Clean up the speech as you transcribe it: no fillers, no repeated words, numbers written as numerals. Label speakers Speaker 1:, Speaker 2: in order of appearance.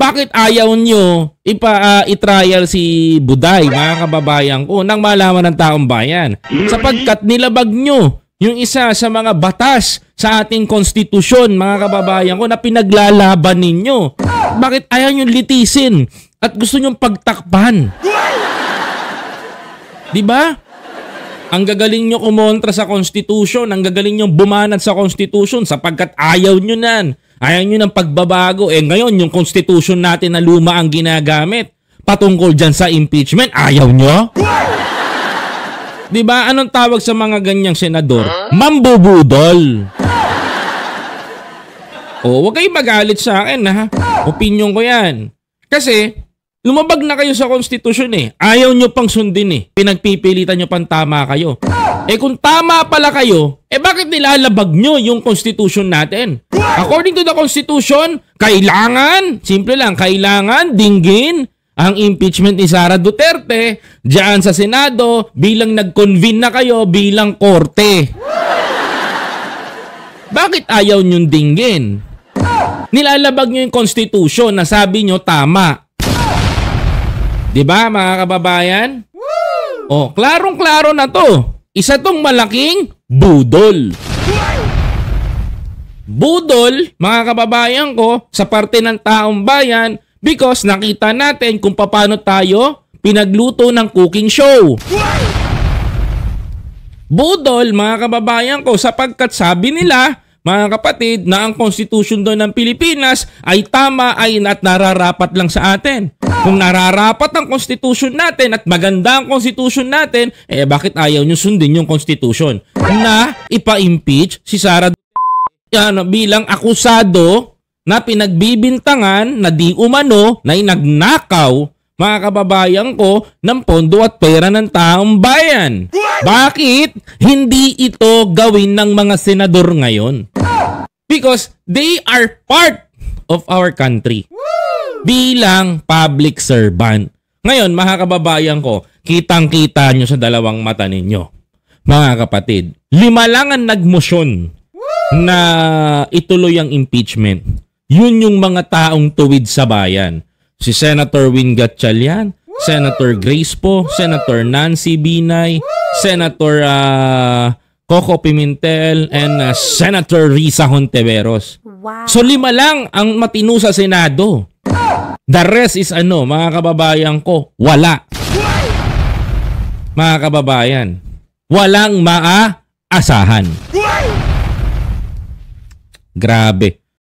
Speaker 1: bakit ayaw nyo i-trial si Buday, mga kababayan ko, nang malaman ng taong bayan? Sapagkat nilabag nyo yung isa sa mga batas sa ating konstitusyon, mga kababayan ko, na pinaglalaban ninyo. Bakit ayaw nyo litisin at gusto nyo pagtakpan? Diba? Ang gagaling nyo kumontra sa konstitusyon, ang gagaling nyo bumanat sa konstitusyon sapagkat ayaw nyo nan. Ayaw nyo ng pagbabago. Ngayon, yung constitution natin na luma ang ginagamit patungkol dyan sa impeachment, ayaw nyo? Diba? Anong tawag sa mga ganyang senador? Mambubudol. Huwag kayong magalit sa akin, ha? Opinyon ko yan. Kasi, lumabag na kayo sa konstitusyon Ayaw nyo pang sundin Pinagpipilitan nyo pang tama kayo. Kung tama pala kayo, bakit nilalabag nyo yung konstitusyon natin? According to the constitution, kailangan, simple lang, kailangan dinggin ang impeachment ni Sara Duterte diyan sa Senado bilang nag-convene na kayo bilang korte. Bakit ayaw nyong dinggin? Nilalabag nyo yung konstitusyon na sabi nyo tama. Diba, mga kababayan? Klarong-klaro na to. Isa tong malaking budol. Budol, mga kababayan ko, sa parte ng taong bayan because nakita natin kung paano tayo pinagluto ng cooking show. Budol, mga kababayan ko, sapagkat sabi nila, mga kapatid, na ang konstitusyon doon ng Pilipinas ay tama at nararapat lang sa atin. Kung nararapat ang konstitusyon natin at maganda ang konstitusyon natin, bakit ayaw nyo sundin yung konstitusyon na ipa-impeach si Sara bilang akusado na pinagbibintangan na di umano na inagnakaw, mga kababayan ko, ng pondo at pera ng taong bayan? Bakit hindi ito gawin ng mga senador ngayon? Because they are part of our country bilang public servant. Ngayon, mga kababayan ko, kitang-kita nyo sa dalawang mata ninyo. Mga kapatid, 5 lang ang nagmosyon na ituloy ang impeachment. Yun yung mga taong tuwid sa bayan. Si Senator Win Gatchalian, Senator Grace Poe, Senator Nancy Binay, Senator Coco Pimentel, and Senator Risa Hontiveros.
Speaker 2: Wow.
Speaker 1: So 5 lang ang matino sa Senado. The rest is mga kababayan ko, wala. Mga kababayan, walang maaasahan. Grabe.